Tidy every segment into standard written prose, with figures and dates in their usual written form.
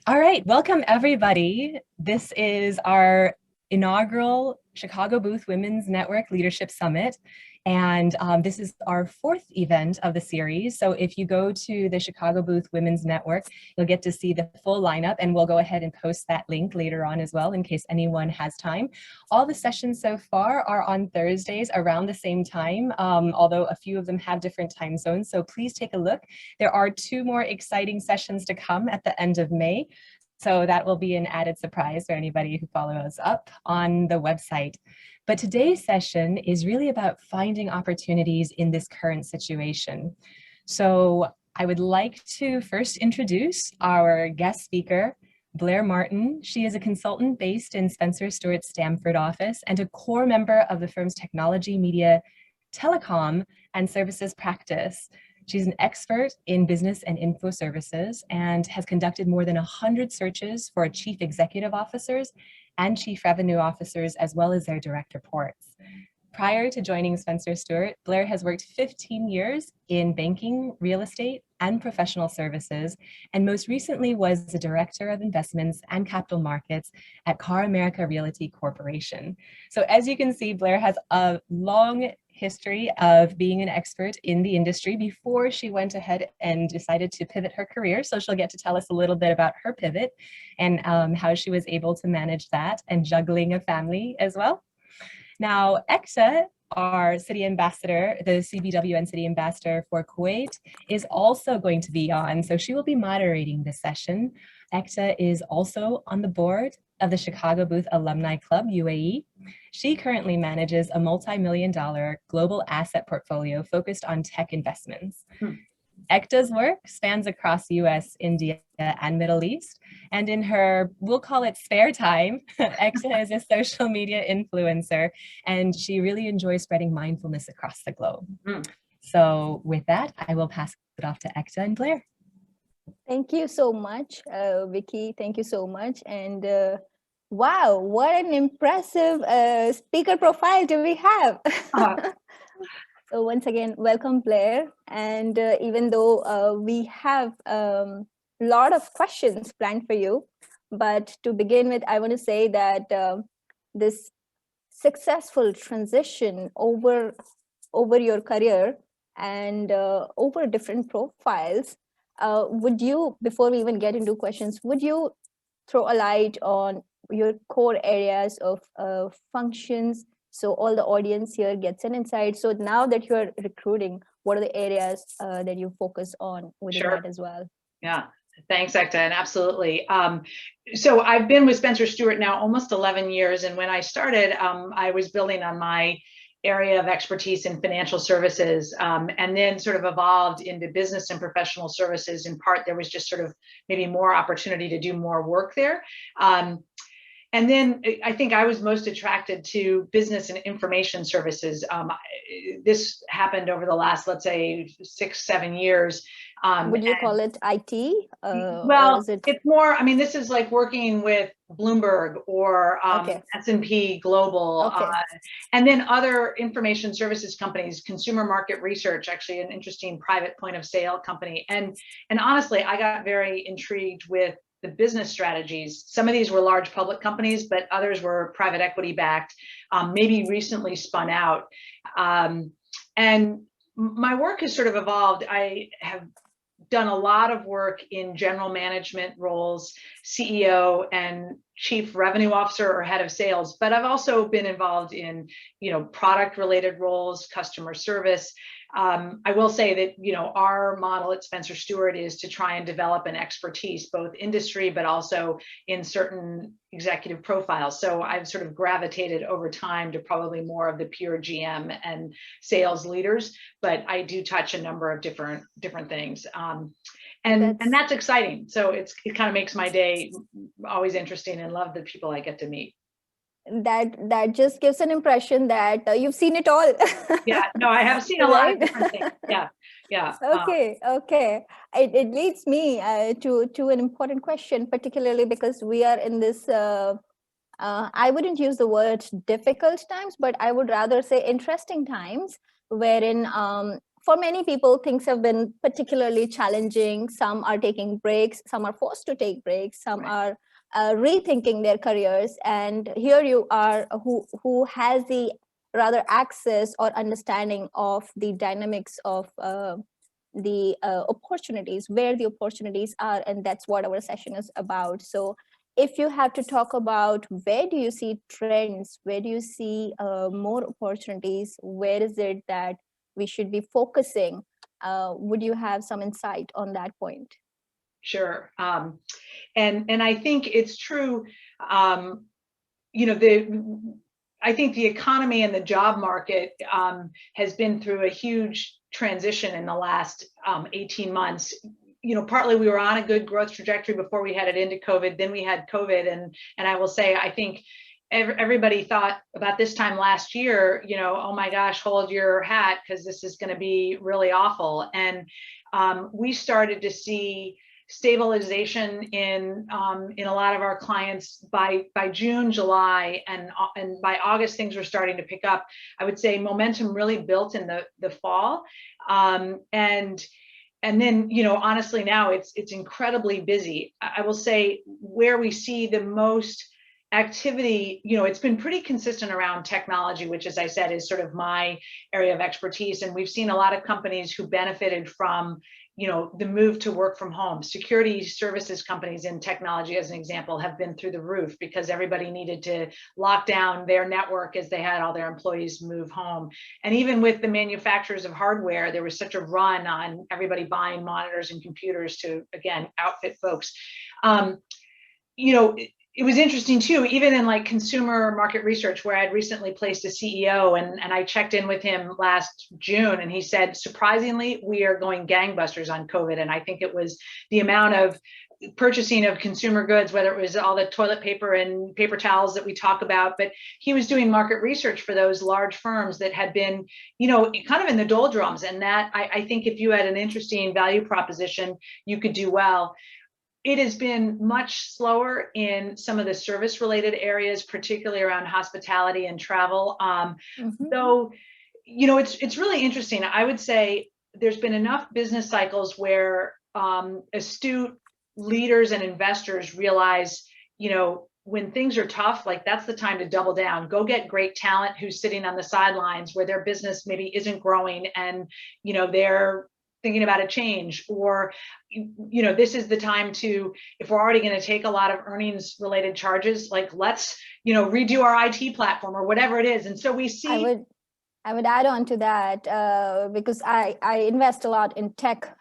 All right, welcome everybody. This is our inaugural Chicago Booth Women's Network Leadership Summit. And this is our fourth event of the series. So if you go to the Chicago Booth Women's Network, you'll get to see the full lineup, and we'll go ahead and post that link later on as well in case anyone has time. All the sessions so far are on Thursdays around the same time, although a few of them have different time zones. So please take a look. There are 2 more exciting sessions to come at the end of May. So that will be an added surprise for anybody who follows up on the website. But today's session is really about finding opportunities in this current situation. So I would like to first introduce our guest speaker, Blair Martin. She is a consultant based in Spencer Stuart's Stamford office and a core member of the firm's technology, media, telecom, and services practice. She's an expert in business and info services and has conducted more than 100 searches for chief executive officers and chief revenue officers, as well as their direct reports. Prior to joining Spencer Stuart, Blair has worked 15 years in banking, real estate, and professional services, and most recently was the Director of Investments and Capital Markets at Car America Realty Corporation. So as you can see, Blair has a long history of being an expert in the industry before she went ahead and decided to pivot her career. So she'll get to tell us a little bit about her pivot and how she was able to manage that and juggling a family as well. Now, Ekta, our city ambassador, the CWBN city ambassador for Kuwait, is also going to be on. So she will be moderating this session. Ekta is also on the board of the Chicago Booth Alumni Club, UAE. She currently manages a multi-million-dollar global asset portfolio focused on tech investments. Ekta's work spans across US, India, and Middle East. And in her, we'll call it spare time, Ekta is a social media influencer, and she really enjoys spreading mindfulness across the globe. So with that, I will pass it off to Ekta and Blair. Thank you so much, Vicky. Thank you so much. And wow, what an impressive speaker profile do we have? So once again, welcome, Blair. And even though we have a lot of questions planned for you, but to begin with, I want to say that this successful transition over your career and over different profiles, would you, before we even get into questions, would you throw a light on your core areas of functions, so all the audience here gets an insight? So now that you're recruiting, what are the areas that you focus on within that as well? Yeah, thanks, Ekta, and absolutely. So I've been with Spencer Stuart now almost 11 years, and when I started, I was building on my area of expertise in financial services, and then sort of evolved into business and professional services. In part, there was just sort of maybe more opportunity to do more work there. And then I think I was most attracted to business and information services. This happened over the last, let's say, 6-7 years. Would you call it IT? Well, it's more, I mean, this is like working with Bloomberg or S&P Global, and then other information services companies, consumer market research, actually an interesting private point of sale company. And honestly, I got very intrigued with the business strategies. Some of these were large public companies, but others were private equity backed, maybe recently spun out. And my work has sort of evolved. I have done a lot of work in general management roles, CEO and chief revenue officer or head of sales, but I've also been involved in, product related roles, customer service. I will say that, our model at Spencer Stuart is to try and develop an expertise, both industry, but also in certain executive profiles. So I've sort of gravitated over time to probably more of the pure GM and sales leaders, but I do touch a number of different things. And that's exciting. So it kind of makes my day always interesting, and love the people I get to meet. That just gives an impression that you've seen it all. Yeah, no, I have seen a lot of different things. Yeah. Okay. It leads me to an important question, particularly because we are in this, I wouldn't use the word difficult times, but I would rather say interesting times, wherein for many people, things have been particularly challenging. Some are taking breaks, some are forced to take breaks, some are rethinking their careers. And here you are, who has the rather access or understanding of the dynamics of the opportunities, where the opportunities are, and that's what our session is about. So if you have to talk about where do you see trends, where do you see more opportunities, where is it that we should be focusing, would you have some insight on that point? Sure. And I think it's true. I think the economy and the job market has been through a huge transition in the last 18 months. Partly we were on a good growth trajectory before we headed into COVID. Then we had COVID, and I will say, I think everybody thought about this time last year, oh my gosh, hold your hat, because this is going to be really awful. And we started to see stabilization in a lot of our clients by June, July, and by August things were starting to pick up. I would say momentum really built in the fall, and then honestly now it's incredibly busy. I will say where we see the most activity, it's been pretty consistent around technology, which, as I said, is sort of my area of expertise. And we've seen a lot of companies who benefited from the move to work from home. Security services companies in technology, as an example, have been through the roof because everybody needed to lock down their network as they had all their employees move home. And even with the manufacturers of hardware, there was such a run on everybody buying monitors and computers to, again, outfit folks. It was interesting too, even in like consumer market research, where I'd recently placed a CEO, and I checked in with him last June, and he said, surprisingly, we are going gangbusters on COVID. And I think it was the amount of purchasing of consumer goods, whether it was all the toilet paper and paper towels that we talk about, but he was doing market research for those large firms that had been, kind of in the doldrums. And that, I think if you had an interesting value proposition, you could do well. It has been much slower in some of the service related areas, particularly around hospitality and travel. Though, it's really interesting. I would say there's been enough business cycles where astute leaders and investors realize, when things are tough, like that's the time to double down, go get great talent who's sitting on the sidelines where their business maybe isn't growing and, they're thinking about a change, or this is the time to, if we're already going to take a lot of earnings related charges, like let's redo our IT platform or whatever it is. And so we see, I would add on to that because I invest a lot in tech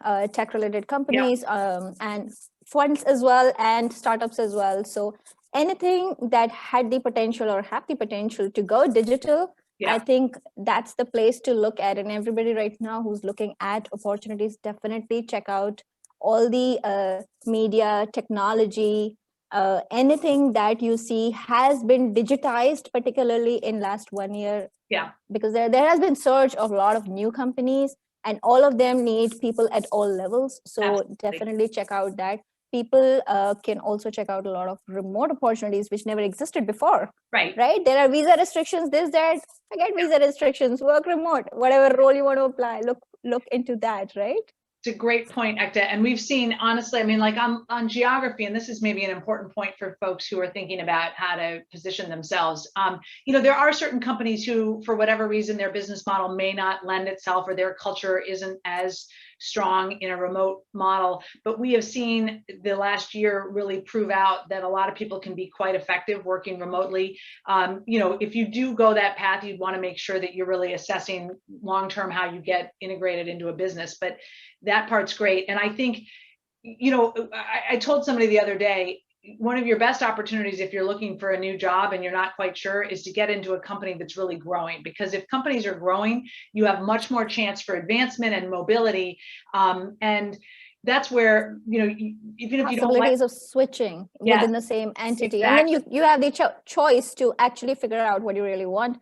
related companies, and funds as well, and startups as well. So anything that had the potential or have the potential to go digital, I think that's the place to look at. And everybody right now who's looking at opportunities, definitely check out all the media, technology, anything that you see has been digitized, particularly in last 1 year. Because there has been surge of a lot of new companies, and all of them need people at all levels. So definitely check out that. People can also check out a lot of remote opportunities which never existed before. Right. There are visa restrictions, this, that, forget visa restrictions, work remote, whatever role you want to apply, look into that, right? It's a great point, Ekta. And we've seen, honestly, I mean, like on geography, and this is maybe an important point for folks who are thinking about how to position themselves. There are certain companies who, for whatever reason, their business model may not lend itself, or their culture isn't as strong in a remote model. But we have seen the last year really prove out that a lot of people can be quite effective working remotely. If you do go that path, you'd want to make sure that you're really assessing long-term how you get integrated into a business. But that part's great. And I think, I told somebody the other day, one of your best opportunities if you're looking for a new job and you're not quite sure is to get into a company that's really growing. Because if companies are growing, you have much more chance for advancement and mobility. And that's where, even if you don't possibilities of switching within the same entity. Exactly. And then you have the choice to actually figure out what you really want.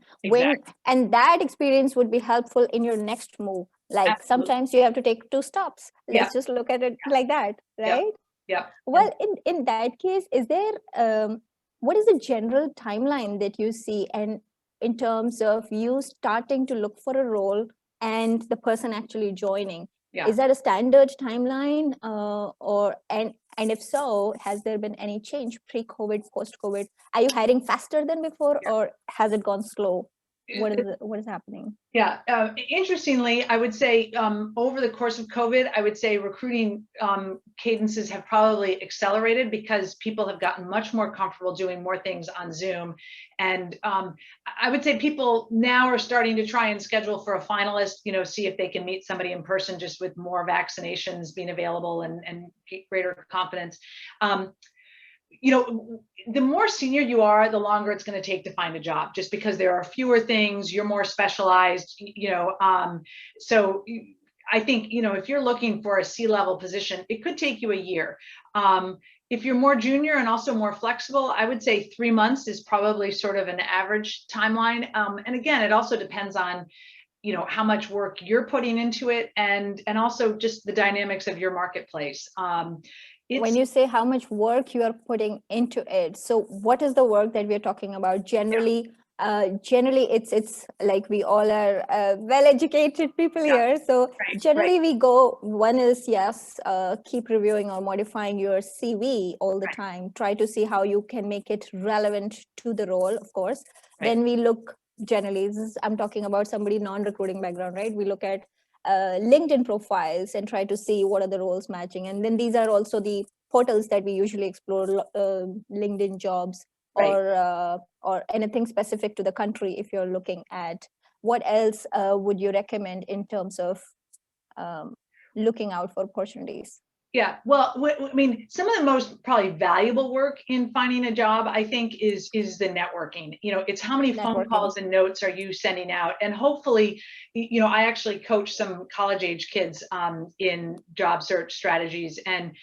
And that experience would be helpful in your next move. Like sometimes you have to take 2 stops. Let's just look at it like that, right? Well, in that case, is there, what is the general timeline that you see, and in terms of you starting to look for a role, and the person actually joining. Yeah. Is that a standard timeline, and if so, has there been any change pre-COVID, post-COVID? Are you hiring faster than before, or has it gone slow? What is happening? Yeah, interestingly, I would say over the course of COVID, I would say recruiting cadences have probably accelerated because people have gotten much more comfortable doing more things on Zoom. And I would say people now are starting to try and schedule for a finalist, see if they can meet somebody in person, just with more vaccinations being available and greater confidence. The more senior you are, the longer it's going to take to find a job, just because there are fewer things, you're more specialized, so I think, if you're looking for a C-level position, it could take you a year. If you're more junior and also more flexible, I would say 3 months is probably sort of an average timeline. And again, it also depends on, how much work you're putting into it, and also just the dynamics of your marketplace. When you say how much work you are putting into it, so what is the work that we're talking about? Generally, it's like we all are well-educated people here. So generally we go, one is, keep reviewing or modifying your CV all the time. Try to see how you can make it relevant to the role, of course. Then we look, generally, I'm talking about somebody non-recruiting background, right? We look at LinkedIn profiles and try to see what are the roles matching. And then these are also the portals that we usually explore, LinkedIn jobs, or anything specific to the country if you're looking at. What else would you recommend in terms of looking out for opportunities? Yeah, well, I mean, some of the most probably valuable work in finding a job, I think, is the networking. It's how many phone calls and notes are you sending out? And hopefully, I actually coach some college age kids in job search strategies, and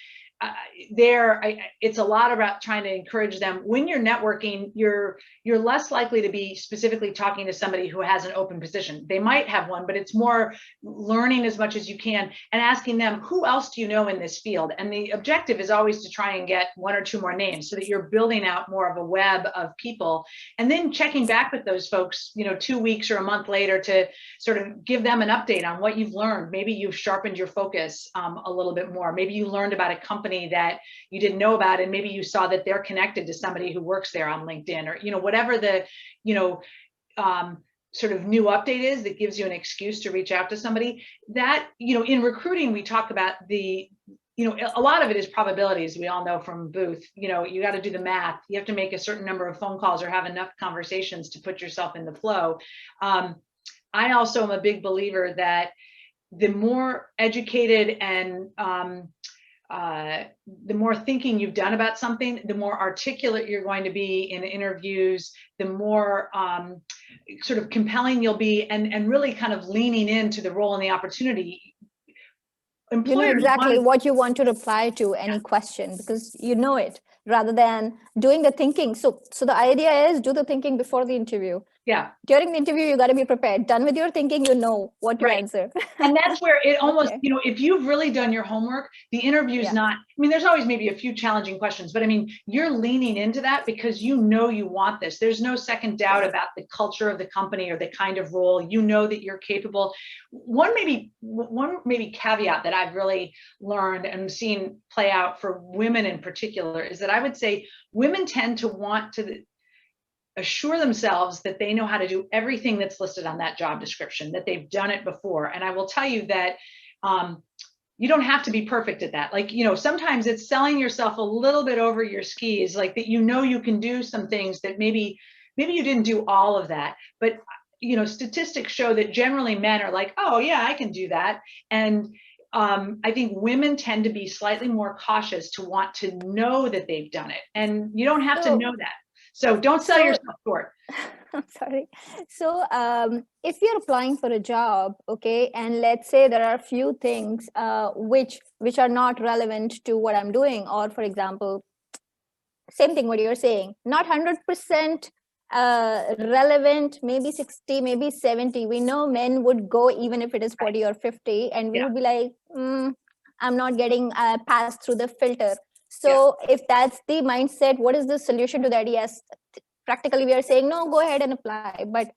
it's a lot about trying to encourage them. When you're networking, you're less likely to be specifically talking to somebody who has an open position. They might have one, but it's more learning as much as you can and asking them, who else do you know in this field? And the objective is always to try and get 1 or 2 more names, so that you're building out more of a web of people, and then checking back with those folks, 2 weeks or a month later, to sort of give them an update on what you've learned. Maybe you've sharpened your focus a little bit more. Maybe you learned about a company that you didn't know about, and maybe you saw that they're connected to somebody who works there on LinkedIn, or whatever the sort of new update is that gives you an excuse to reach out to somebody. That, in recruiting, we talk about a lot of it is probabilities. We all know from Booth, you got to do the math. You have to make a certain number of phone calls or have enough conversations to put yourself in the flow. I also am a big believer that the more educated and the more thinking you've done about something, the more articulate you're going to be in interviews, the more sort of compelling you'll be, and really kind of leaning into the role and the opportunity. You know exactly what you want to reply to any question, because you know it, rather than doing the thinking. So the idea is, do the thinking before the interview. Yeah. During the interview, you got to be prepared. Done with your thinking, you know what to answer. And that's where it almost, if you've really done your homework, the interview's not, there's always maybe a few challenging questions, but you're leaning into that because you want this. There's no second doubt about the culture of the company or the kind of role. You know that you're capable. One maybe caveat that I've really learned and seen play out for women in particular is that I would say women tend to want to assure themselves that they know how to do everything that's listed on that job description, that they've done it before. And I will tell you that you don't have to be perfect at that. Like, sometimes it's selling yourself a little bit over your skis, like that, you can do some things that maybe you didn't do all of that. But, statistics show that generally men are like, oh yeah, I can do that. And I think women tend to be slightly more cautious to want to know that they've done it. And you don't have to know that. So don't sell yourself short. I'm sorry. So if you're applying for a job, okay, and let's say there are a few things which are not relevant to what I'm doing, or for example, same thing what you're saying, not 100% relevant, maybe 60, maybe 70. We know men would go even if it is 40 or 50, and we would be like, I'm not getting passed through the filter. So if that's the mindset, what is the solution to that? Yes, practically we are saying, no, go ahead and apply. But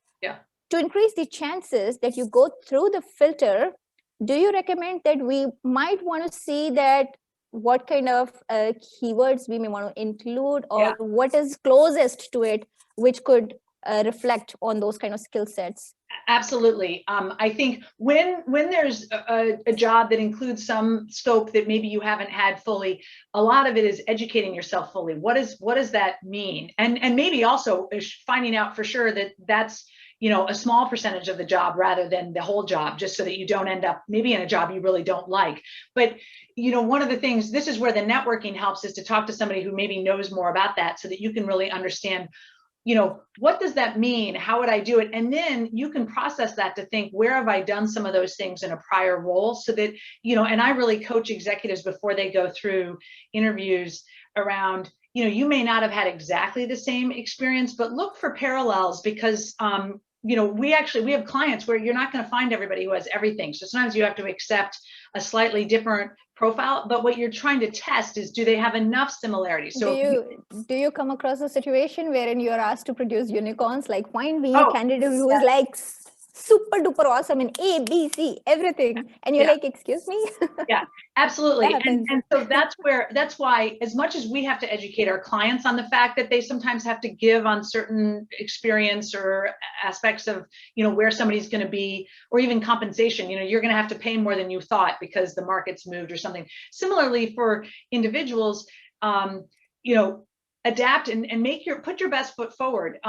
to increase the chances that you go through the filter, do you recommend that we might want to see that what kind of keywords we may want to include, or what is closest to it, which could reflect on those kind of skill sets? Absolutely. I think when there's a job that includes some scope that maybe you haven't had fully, a lot of it is educating yourself fully. What does that mean? And maybe also finding out for sure that that's, you know, a small percentage of the job rather than the whole job, just so that you don't end up maybe in a job you really don't like. But, you know, one of the things, this is where the networking helps, is to talk to somebody who maybe knows more about that, so that you can really understand, you know, what does that mean? How would I do it? And then you can process that to think, where have I done some of those things in a prior role? So that, you know, and I really coach executives before they go through interviews around, you know, you may not have had exactly the same experience, but look for parallels, because, you know, we have clients where you're not going to find everybody who has everything. So sometimes you have to accept a slightly different profile, but what you're trying to test is, do they have enough similarities? So do you come across a situation wherein you're asked to produce unicorns, like find me a candidate who is like super duper awesome in A, B, C, everything, and you're like, excuse me? Yeah, absolutely. And so that's why, as much as we have to educate our clients on the fact that they sometimes have to give on certain experience or aspects of, you know, where somebody's going to be, or even compensation, you know, you're going to have to pay more than you thought because the market's moved or something. Similarly, for individuals, you know, adapt and put your best foot forward.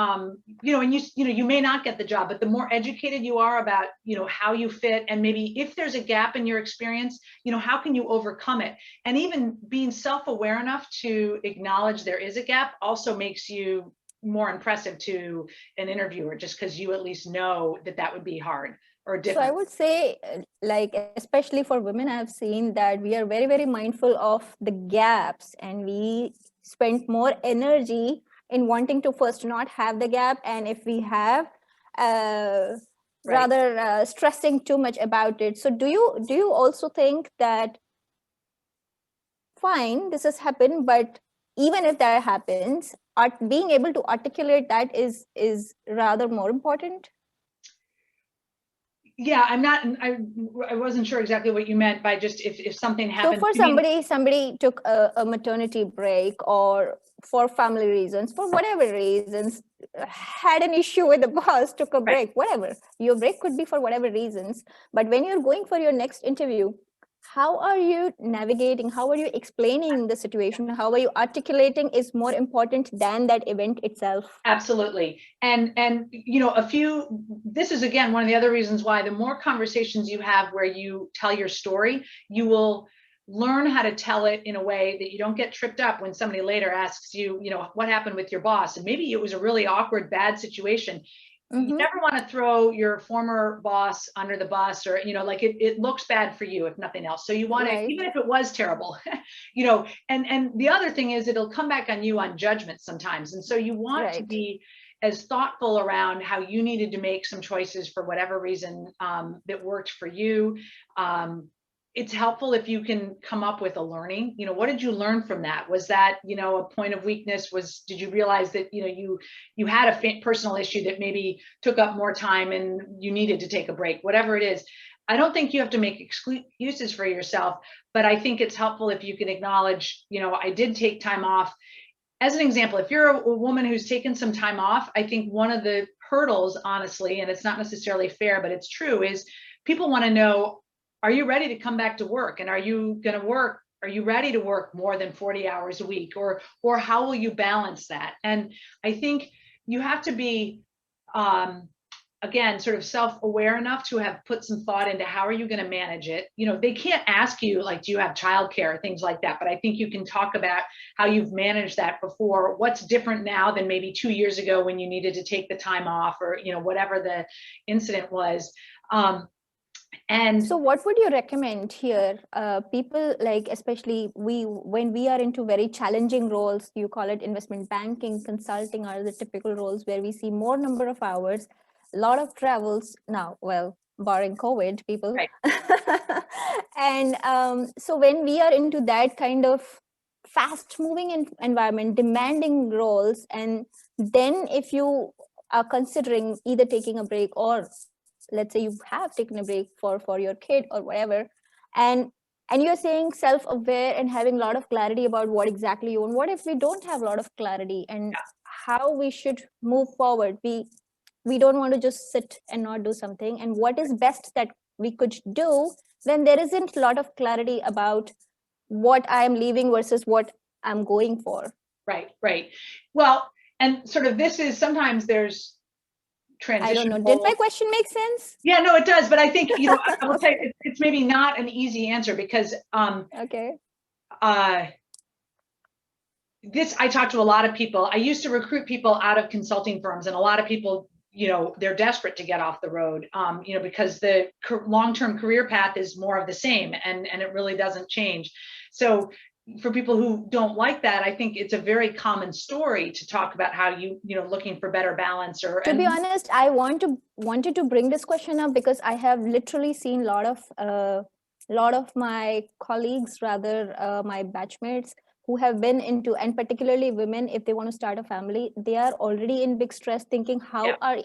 You know, and you may not get the job, but the more educated you are about, you know, how you fit, and maybe if there's a gap in your experience, you know, how can you overcome it? And even being self-aware enough to acknowledge there is a gap also makes you more impressive to an interviewer, just because you at least know that would be hard or different. So I would say, like, especially for women, I've seen that we are very, very mindful of the gaps, and we spend more energy in wanting to first not have the gap, and if we have, rather stressing too much about it. So do you also think that, fine, this has happened, but even if that happens, being able to articulate that is rather more important? Yeah, I wasn't sure exactly what you meant by just if something happened. So for somebody took a maternity break, or for family reasons, for whatever reasons, had an issue with the boss, took a break, whatever. Your break could be for whatever reasons. But when you're going for your next interview, how are you navigating? How are you explaining the situation? How are you articulating is more important than that event itself. Absolutely. And you know, this is again one of the other reasons why the more conversations you have where you tell your story, you will learn how to tell it in a way that you don't get tripped up when somebody later asks you, you know, what happened with your boss, and maybe it was a really awkward, bad situation. You never want to throw your former boss under the bus, or, you know, like it looks bad for you if nothing else. So you want to, even if it was terrible, you know, and the other thing is it'll come back on you on judgment sometimes. And so you want to be as thoughtful around how you needed to make some choices for whatever reason that worked for you. It's helpful if you can come up with a learning, you know, what did you learn from that? Was that, you know, a point of weakness? Did you realize that, you know, you had a personal issue that maybe took up more time and you needed to take a break, whatever it is. I don't think you have to make excuses for yourself, but I think it's helpful if you can acknowledge, you know, I did take time off. As an example, if you're a woman who's taken some time off, I think one of the hurdles, honestly, and it's not necessarily fair, but it's true, is people want to know, are you ready to come back to work? And are you going to work? Are you ready to work more than 40 hours a week? Or how will you balance that? And I think you have to be, again, sort of self-aware enough to have put some thought into how are you going to manage it? You know, they can't ask you, like, do you have childcare, things like that. But I think you can talk about how you've managed that before, what's different now than maybe 2 years ago when you needed to take the time off, or, you know, whatever the incident was. And so what would you recommend here? People, like, especially when we are into very challenging roles, you call it investment banking, consulting are the typical roles where we see more number of hours, a lot of travels now, well, barring COVID, people. And so when we are into that kind of fast moving environment, demanding roles, and then if you are considering either taking a break, or let's say you have taken a break for your kid or whatever, and you're saying self-aware and having a lot of clarity about what exactly you want. What if we don't have a lot of clarity, and how we should move forward? We don't want to just sit and not do something, and what is best that we could do when there isn't a lot of clarity about what I am leaving versus what I'm going for. Right. Well, and sort of this is, sometimes there's transition. I don't know. Did my question make sense? Yeah, no, it does. But I think, I will tell you, it's maybe not an easy answer, because okay. This, I talk to a lot of people. I used to recruit people out of consulting firms, and a lot of people, they're desperate to get off the road, because the long-term career path is more of the same, and it really doesn't change. So for people who don't like that, I think it's a very common story to talk about how looking for better balance. To be honest, I wanted to bring this question up because I have literally seen a lot of my colleagues, rather my batchmates, who have been into, and particularly women, if they want to start a family, they are already in big stress, thinking how are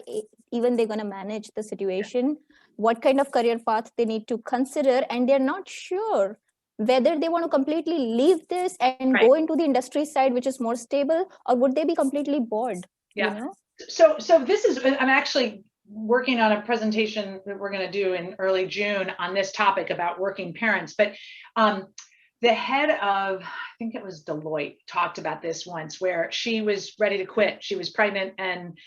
even they going to manage the situation, what kind of career path they need to consider, and they're not sure whether they want to completely leave this and go into the industry side, which is more stable, or would they be completely bored? So this is, I'm actually working on a presentation that we're going to do in early June on this topic about working parents. But the head of, I think it was Deloitte, talked about this once, where she was ready to quit. She was pregnant, and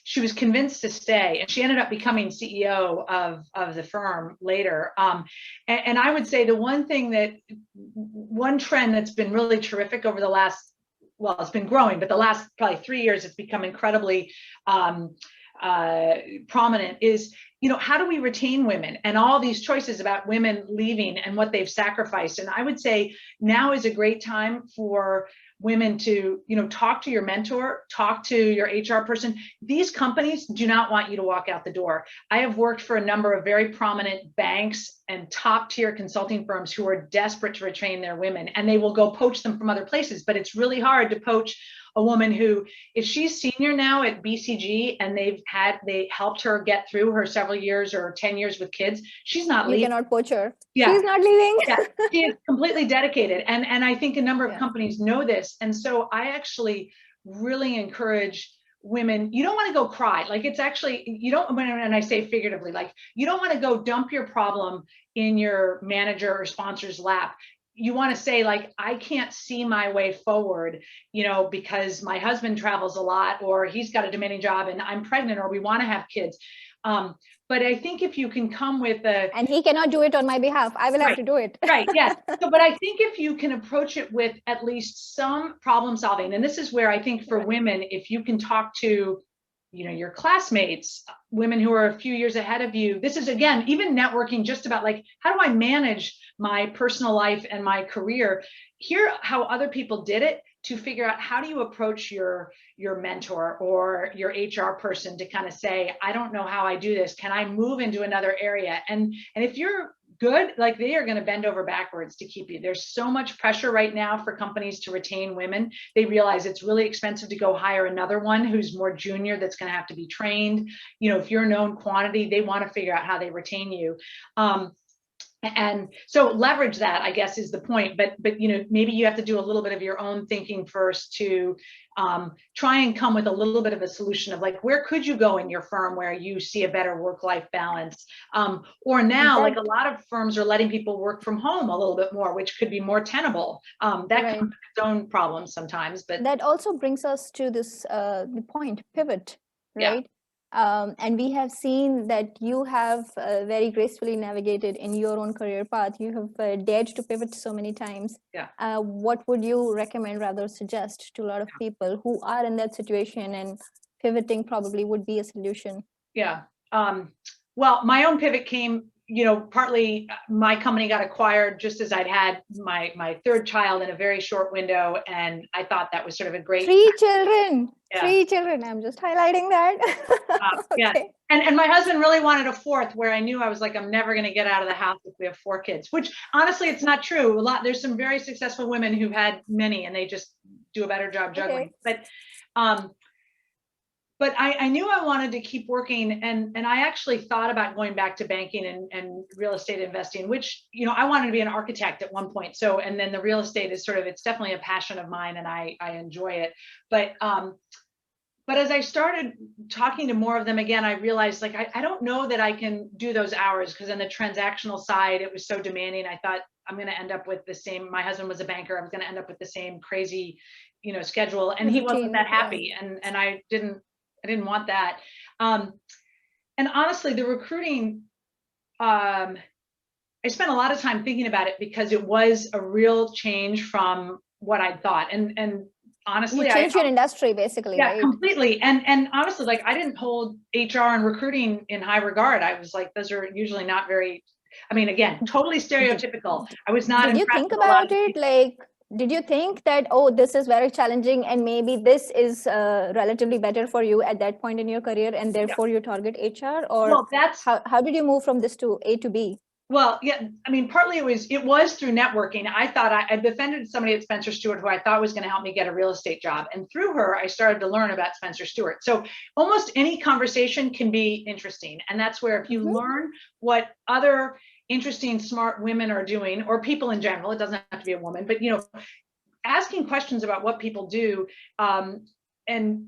she was convinced to stay, and she ended up becoming CEO of the firm later. And I would say the one trend that's been really terrific over the last, well, it's been growing, but the last probably 3 years, it's become incredibly prominent, is, how do we retain women, and all these choices about women leaving and what they've sacrificed. And I would say now is a great time for women to, talk to your mentor, talk to your HR person. These companies do not want you to walk out the door. I have worked for a number of very prominent banks and top tier consulting firms who are desperate to retain their women, and they will go poach them from other places. But it's really hard to poach a woman who, if she's senior now at BCG and they helped her get through her several years or 10 years with kids, she's not leaving. You cannot poach her. Yeah. She's not leaving. Yeah. She is completely dedicated. And I think a number of companies know this. And so I actually really encourage women, you don't want to go cry. Like, it's actually, you don't, and I say figuratively, like, you don't want to go dump your problem in your manager or sponsor's lap. You want to say, like, I can't see my way forward, because my husband travels a lot, or he's got a demanding job, and I'm pregnant, or we want to have kids. But I think if you can come with and he cannot do it on my behalf, I will have to do it. Right. Yes. So, but I think if you can approach it with at least some problem solving, and this is where I think for women, if you can talk to, your classmates, women who are a few years ahead of you, this is, again, even networking, just about like, how do I manage my personal life and my career? Hear how other people did it, to figure out how do you approach your mentor or your HR person to kind of say, I don't know how I do this. Can I move into another area? And if you're good, like, they are going to bend over backwards to keep you. There's so much pressure right now for companies to retain women. They realize it's really expensive to go hire another one who's more junior, that's going to have to be trained. If you're a known quantity, they want to figure out how they retain you. And so leverage that, I guess, is the point. But maybe you have to do a little bit of your own thinking first to try and come with a little bit of a solution of, like, where could you go in your firm where you see a better work-life balance? Or now, like, a lot of firms are letting people work from home a little bit more, which could be more tenable. That comes with its own problems sometimes. But that also brings us to this the point, pivot, right? Yeah. And we have seen that you have very gracefully navigated in your own career path. You have dared to pivot so many times. Yeah. What would you recommend, rather suggest to a lot of people who are in that situation, and pivoting probably would be a solution? Yeah. Well, my own pivot came, partly my company got acquired just as I'd had my third child in a very short window. And I thought that was sort of a great— 3 children. Yeah. 3 children. I'm just highlighting that. Okay. Yeah. And my husband really wanted a fourth, where I knew I was like, I'm never going to get out of the house if we have 4 kids, which honestly, it's not true. There's some very successful women who've had many, and they just do a better job juggling. Okay. but I knew I wanted to keep working, and I actually thought about going back to banking and real estate investing, which, you know, I wanted to be an architect at one point. So, and then the real estate is sort of, it's definitely a passion of mine, and I enjoy it. But as I started talking to more of them again, I realized, like, I don't know that I can do those hours, because on the transactional side, it was so demanding. I thought I'm going to end up with the same, my husband was a banker, I was going to end up with the same crazy, you know, schedule, and he wasn't that happy. And I didn't want that. And honestly, the recruiting, I spent a lot of time thinking about it, because it was a real change from what I thought. And honestly, you changed your industry basically, yeah, right? completely. And honestly, like, I didn't hold HR and recruiting in high regard. I was like, those are usually not very, I mean, again, totally stereotypical. I was not. Did you think about it? Like, did you think that, oh, this is very challenging, and maybe this is relatively better for you at that point in your career, and therefore you target HR? Or well, that's how did you move from this to A to B? Well, yeah, I mean, partly it was through networking. I thought I befriended somebody at Spencer Stuart who I thought was going to help me get a real estate job. And through her, I started to learn about Spencer Stuart. So almost any conversation can be interesting. And that's where, if you learn what other interesting, smart women are doing, or people in general, it doesn't have to be a woman, but, you know, asking questions about what people do, and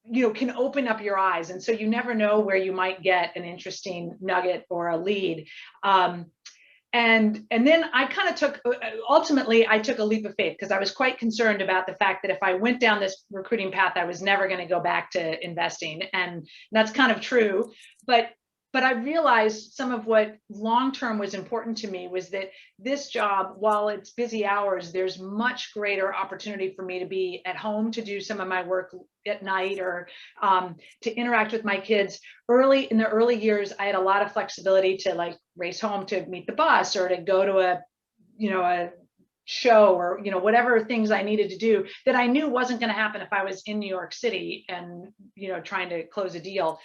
you know, can open up your eyes. And so you never know where you might get an interesting nugget or a lead. And then I kind of ultimately I took a leap of faith, because I was quite concerned about the fact that if I went down this recruiting path, I was never going to go back to investing. And that's kind of true. But I realized some of what long-term was important to me was that this job, while it's busy hours, there's much greater opportunity for me to be at home, to do some of my work at night, or to interact with my kids. In the early years, I had a lot of flexibility to, like, race home to meet the bus, or to go to a show, or, you know, whatever things I needed to do that I knew wasn't going to happen if I was in New York City and, you know, trying to close a deal.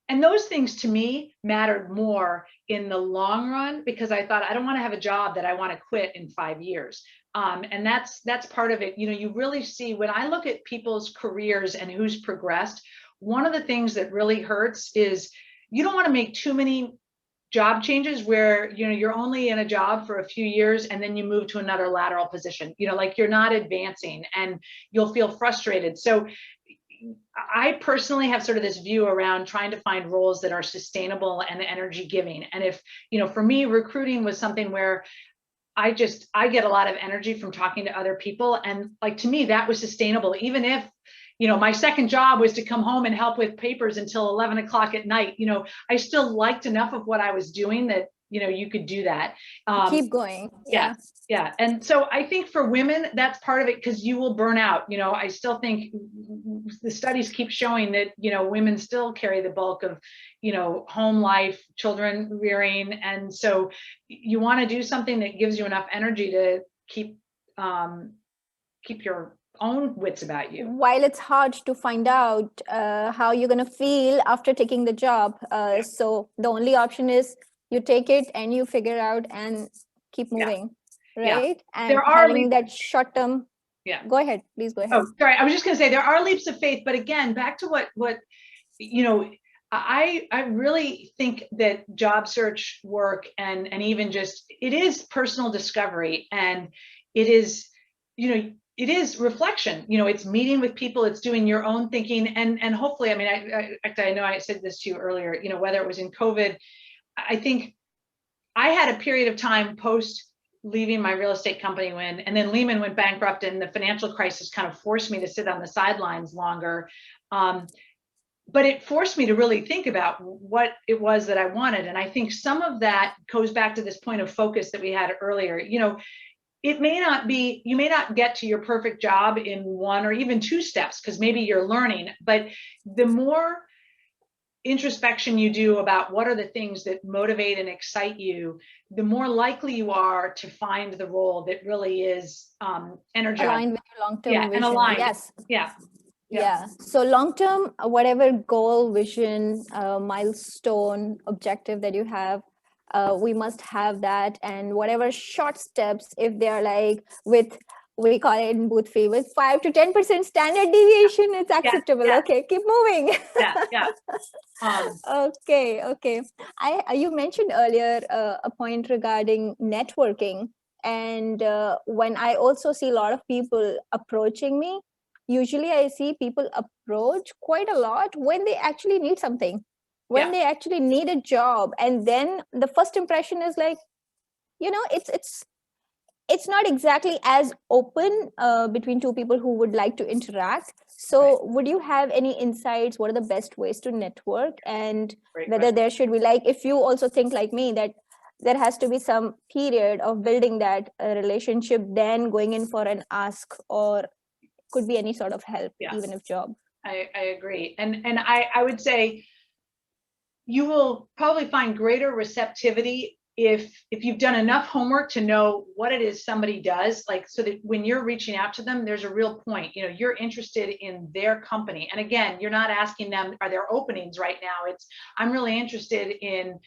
And those things to me mattered more in the long run, because I thought, I don't want to have a job that I want to quit in 5 years. And that's part of it. You know, you really see, when I look at people's careers and who's progressed, one of the things that really hurts is you don't want to make too many job changes where, you know, you're only in a job for a few years and then you move to another lateral position, you know, like you're not advancing, and you'll feel frustrated. So I personally have sort of this view around trying to find roles that are sustainable and energy giving. And if, you know, for me, recruiting was something where I get a lot of energy from talking to other people. And, like, to me, that was sustainable. Even if, you know, my second job was to come home and help with papers until 11 o'clock at night, you know, I still liked enough of what I was doing that, you know, you could do that. Keep going. Yeah. And so I think for women, that's part of it, because you will burn out. You know, I still think the studies keep showing that, you know, women still carry the bulk of, you know, home life, children rearing. And so you want to do something that gives you enough energy to keep your own wits about you. While it's hard to find out how you're going to feel after taking the job. So the only option is you take it and you figure out and keep moving. Right. And there are having that short term. Go ahead, please go ahead. Oh, sorry. I was just going to say, there are leaps of faith, but again, back to what, you know, I really think that job search work and even just, it is personal discovery, and it is, you know, it is reflection. You know, it's meeting with people, it's doing your own thinking, and hopefully, I mean, I know I said this to you earlier, you know, whether it was in COVID, I think I had a period of time post leaving my real estate company and then Lehman went bankrupt, and the financial crisis kind of forced me to sit on the sidelines longer. But it forced me to really think about what it was that I wanted. And I think some of that goes back to this point of focus that we had earlier. You know, you may not get to your perfect job in 1 or even 2 steps, because maybe you're learning, but the more introspection you do about what are the things that motivate and excite you, the more likely you are to find the role that really is energized. Aligned with your long-term vision. And aligned. Yes. Yeah. So long-term, whatever goal, vision, milestone, objective that you have, we must have that. And whatever short steps, if they're like with we call it in booth fee, with 5 to 10% standard deviation, it's acceptable. Yeah. Okay, keep moving. Yeah. Okay. You mentioned earlier a point regarding networking. And when I also see a lot of people approaching me, usually I see people approach quite a lot when they actually need something, when they actually need a job. And then the first impression is like, it's not exactly as open between two people who would like to interact. So would you have any insights? What are the best ways to network? And whether there should be, like, if you also think like me, that there has to be some period of building that relationship, then going in for an ask, or could be any sort of help, even if job. I agree. And I would say you will probably find greater receptivity if you've done enough homework to know what it is somebody does, like, so that when you're reaching out to them, there's a real point, you're interested in their company. And again, you're not asking them, are there openings right now? It's, I'm really interested in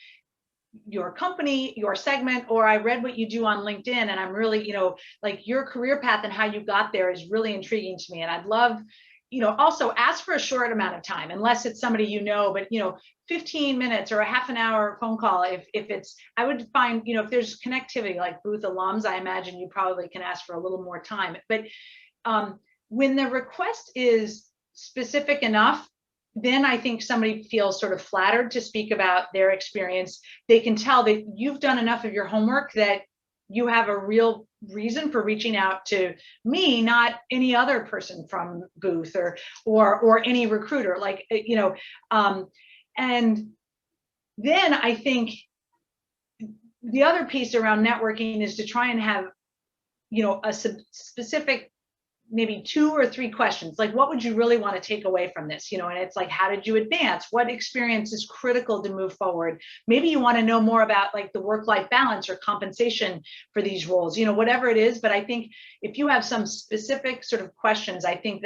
your company, your segment, or I read what you do on LinkedIn, and I'm really, like, your career path and how you got there is really intriguing to me. And I'd love, also ask for a short amount of time, unless it's somebody but 15 minutes or a half an hour phone call. If it's, I would find, if there's connectivity, like booth alums, I imagine you probably can ask for a little more time. But when the request is specific enough, then I think somebody feels sort of flattered to speak about their experience. They can tell that you've done enough of your homework, that you have a real reason for reaching out to me, not any other person from booth or any recruiter, like, and then I think the other piece around networking is to try and have, a specific, maybe 2 or 3 questions, like, what would you really want to take away from this? And it's like, how did you advance? What experience is critical to move forward? Maybe you want to know more about, like, the work-life balance or compensation for these roles, whatever it is. But I think if you have some specific sort of questions, I think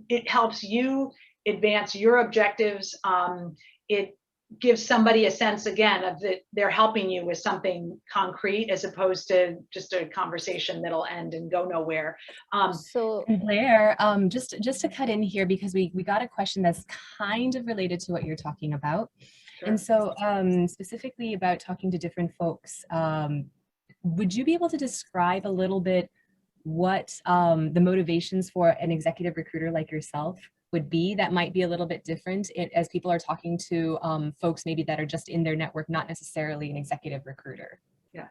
it helps you advance your objectives. It gives somebody a sense, again, of that they're helping you with something concrete, as opposed to just a conversation that'll end and go nowhere. So Blair, just to cut in here, because we got a question that's kind of related to what you're talking about. Sure. And so specifically about talking to different folks, would you be able to describe a little bit what the motivations for an executive recruiter like yourself would be that might be a little bit different as people are talking to folks maybe that are just in their network, not necessarily an executive recruiter? Yeah.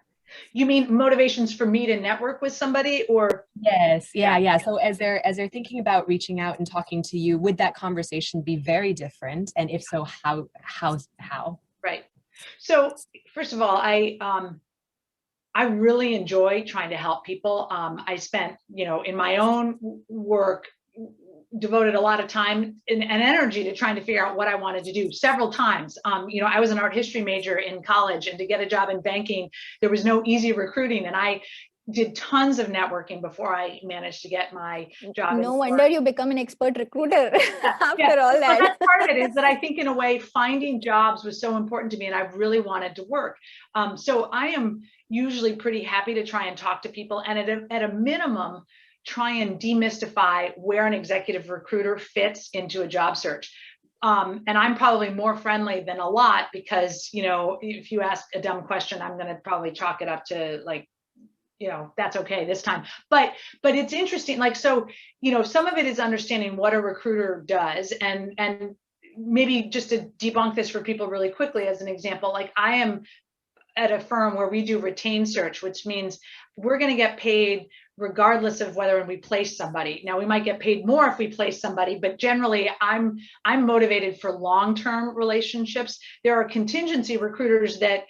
You mean motivations for me to network with somebody, or? Yes. Yeah. So as they're thinking about reaching out and talking to you, would that conversation be very different? And if so, how? Right. So first of all, I really enjoy trying to help people. I spent, in my own work, devoted a lot of time and energy to trying to figure out what I wanted to do several times. I was an art history major in college, and to get a job in banking, there was no easy recruiting. And I did tons of networking before I managed to get my job. No wonder you become an expert recruiter after all that. Well, that's part of it, is that I think, in a way, finding jobs was so important to me, and I really wanted to work. So I am usually pretty happy to try and talk to people, and at a minimum, try and demystify where an executive recruiter fits into a job search. And I'm probably more friendly than a lot, because, if you ask a dumb question, I'm going to probably chalk it up to, like, that's okay this time. But it's interesting. Like, so, some of it is understanding what a recruiter does, and maybe just to debunk this for people really quickly, as an example, like, I am at a firm where we do retained search, which means we're going to get paid regardless of whether we place somebody. Now, we might get paid more if we place somebody, but generally I'm motivated for long-term relationships. There are contingency recruiters that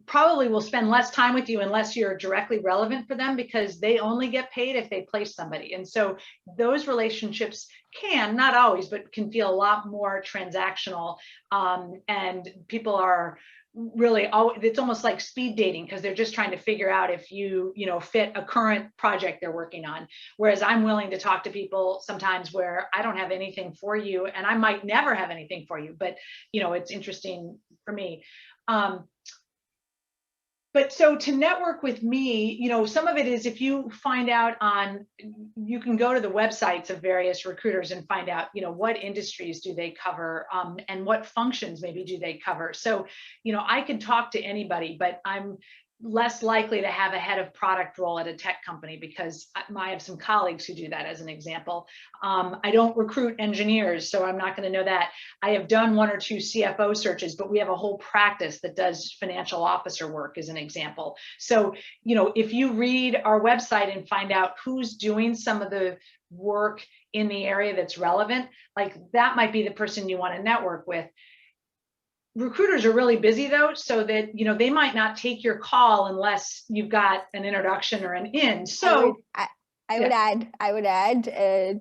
probably will spend less time with you unless you're directly relevant for them, because they only get paid if they place somebody. And so those relationships can, not always, but can feel a lot more transactional. And people are really, it's almost like speed dating, because they're just trying to figure out if you fit a current project they're working on. Whereas I'm willing to talk to people sometimes where I don't have anything for you, and I might never have anything for you, but it's interesting for me. But so to network with me, you know, some of it is if you find out you can go to the websites of various recruiters and find out, you know, what industries do they cover, and what functions maybe do they cover. So, you know, I could talk to anybody, but I'm less likely to have a head of product role at a tech company because I have some colleagues who do that, as an example. I don't recruit engineers, so I'm not going to know that. I have done 1 or 2 CFO searches, but we have a whole practice that does financial officer work, as an example. So, you know, if you read our website and find out who's doing some of the work in the area that's relevant, like that might be the person you want to network with. Recruiters are really busy though, so that, you know, they might not take your call unless you've got an introduction or an in. So I would add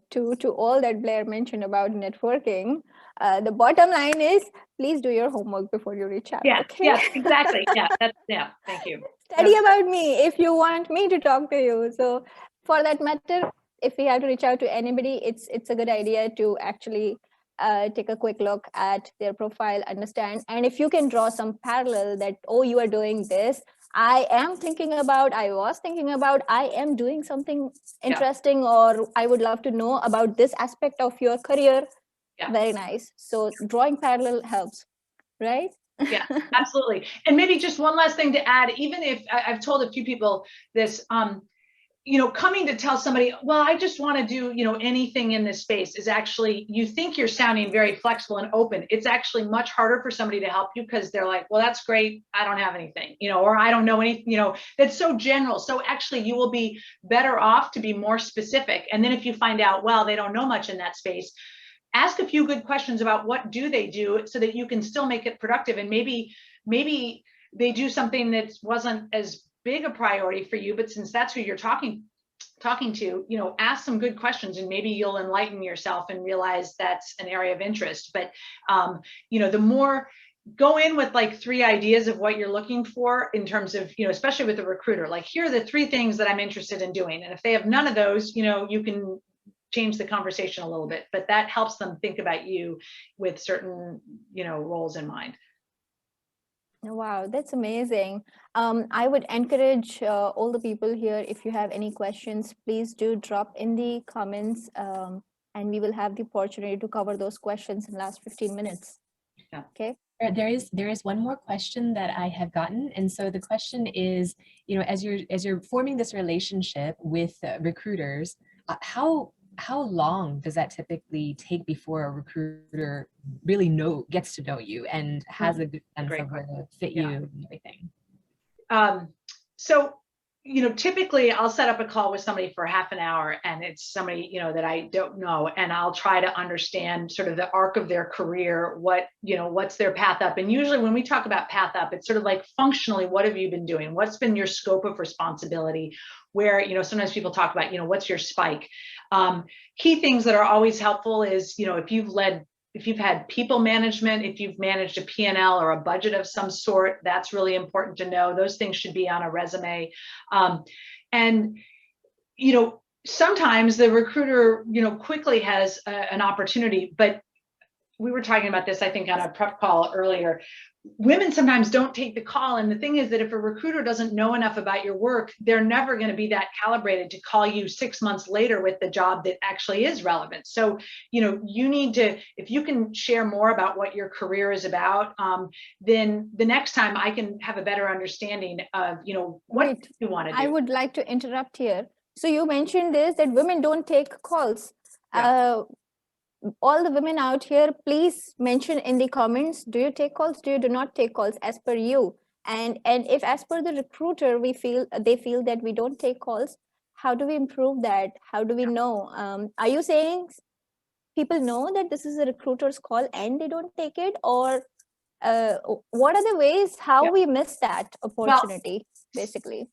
to all that Blair mentioned about networking. The bottom line is, please do your homework before you reach out. Yeah, okay? yes, exactly. Yeah, thank you. Study about me if you want me to talk to you. So for that matter, if we have to reach out to anybody, it's a good idea to actually take a quick look at their profile, understand, and if you can draw some parallel that, oh, you are doing this, I was thinking about, I am doing something interesting, or I would love to know about this aspect of your career. Very nice. So drawing parallel helps, right? Yeah, absolutely. And maybe just one last thing to add, even if I've told a few people this, you know, coming to tell somebody, well, I just want to do, you know, anything in this space, is actually, you think you're sounding very flexible and open. It's actually much harder for somebody to help you because they're like, well, that's great, I don't have anything, you know, or I don't know anything, you know, that's so general. So actually you will be better off to be more specific. And then if you find out, well, they don't know much in that space, ask a few good questions about what do they do so that you can still make it productive. And maybe they do something that wasn't as big a priority for you, but since that's who you're talking to, you know, ask some good questions and maybe you'll enlighten yourself and realize that's an area of interest. But you know, the more, go in with like 3 ideas of what you're looking for in terms of, you know, especially with the recruiter, like, here are the 3 things that I'm interested in doing. And if they have none of those, you know, you can change the conversation a little bit, but that helps them think about you with certain, you know, roles in mind. Wow, that's amazing. I would encourage all the people here, if you have any questions, please do drop in the comments, and we will have the opportunity to cover those questions in the last 15 minutes. Yeah. Okay. There is one more question that I have gotten, and so the question is, you know, as you're forming this relationship with recruiters, how long does that typically take before a recruiter really gets to know you and has a good sense of where to fit you and everything? So, you know, typically I'll set up a call with somebody for half an hour, and it's somebody, you know, that I don't know, and I'll try to understand sort of the arc of their career, what's their path up. And usually when we talk about path up, it's sort of like, functionally, what have you been doing? What's been your scope of responsibility? Where, you know, sometimes people talk about, you know, what's your spike? Key things that are always helpful is, you know, if you've had people management, if you've managed a P&L or a budget of some sort, that's really important to know. Those things should be on a resume. And, you know, sometimes the recruiter, you know, quickly has an opportunity, but we were talking about this, I think, on a prep call earlier. Women sometimes don't take the call. And the thing is that if a recruiter doesn't know enough about your work, they're never going to be that calibrated to call you 6 months later with the job that actually is relevant. So, you know, you need to, if you can share more about what your career is about, then the next time I can have a better understanding of, you know, what you want to do. I would like to interrupt here. So you mentioned this, that women don't take calls. Yeah. All the women out here, please mention in the comments, do you take calls? Do not take calls as per you? And if as per the recruiter, they feel that we don't take calls, how do we improve that? How do we know? Are you saying people know that this is a recruiter's call and they don't take it? Or what are the ways how we miss that opportunity, basically?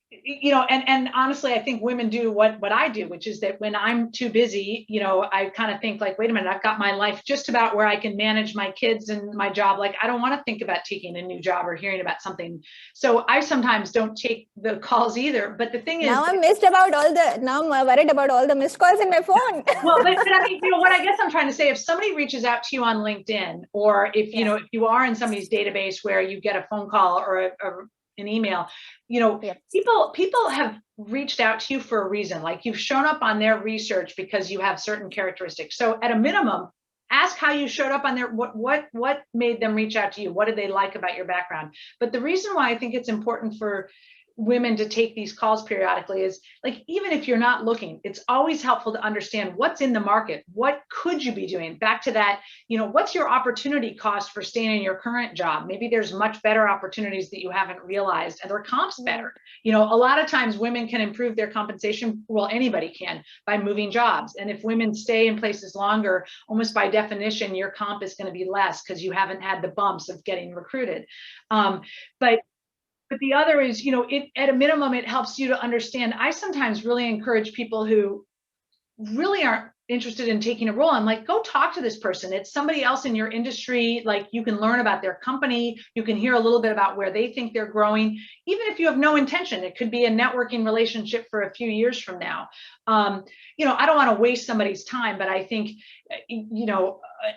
You know, and honestly, I think women do what I do, which is that when I'm too busy, you know, I kind of think like, wait a minute, I've got my life just about where I can manage my kids and my job. Like, I don't want to think about taking a new job or hearing about something. So I sometimes don't take the calls either. But the thing is, now I'm worried about all the missed calls in my phone. Well, but I mean, you know, what I guess I'm trying to say, if somebody reaches out to you on LinkedIn, or if, you know, if you are in somebody's database where you get a phone call or an email, people have reached out to you for a reason. Like you've shown up on their research because you have certain characteristics. So at a minimum, ask how you showed up on their, what made them reach out to you? What did they like about your background? But the reason why I think it's important for women to take these calls periodically is, like, even if you're not looking, it's always helpful to understand what's in the market. What could you be doing? Back to that, what's your opportunity cost for staying in your current job? Maybe there's much better opportunities that you haven't realized, and their comp's better. A lot of times women can improve their compensation, well, anybody can, by moving jobs. And if women stay in places longer, almost by definition, your comp is going to be less because you haven't had the bumps of getting recruited. But the other is, at a minimum, it helps you to understand. I sometimes really encourage people who really aren't interested in taking a role. I'm like, go talk to this person. It's somebody else in your industry. Like, you can learn about their company. You can hear a little bit about where they think they're growing. Even if you have no intention, it could be a networking relationship for a few years from now. I don't want to waste somebody's time, but I think, an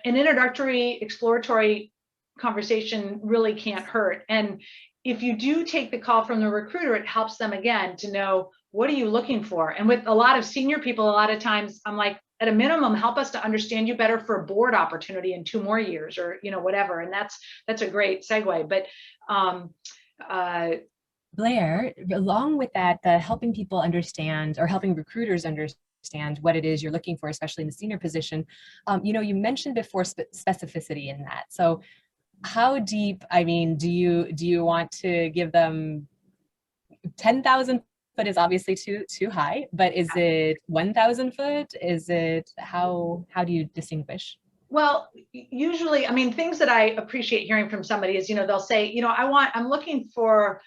introductory, exploratory conversation really can't hurt. And if you do take the call from the recruiter, it helps them, again, to know, what are you looking for? And with a lot of senior people, a lot of times I'm like, at a minimum, help us to understand you better for a board opportunity in 2 more years, or, whatever. And that's a great segue. But Blair, along with that, the helping people understand, or helping recruiters understand what it is you're looking for, especially in the senior position, you mentioned before specificity in that. So how deep, do you want to give them 10,000 foot is obviously too high, but is it 1,000 foot? Is it, how do you distinguish? Well, usually, things that I appreciate hearing from somebody is, they'll say, I'm looking for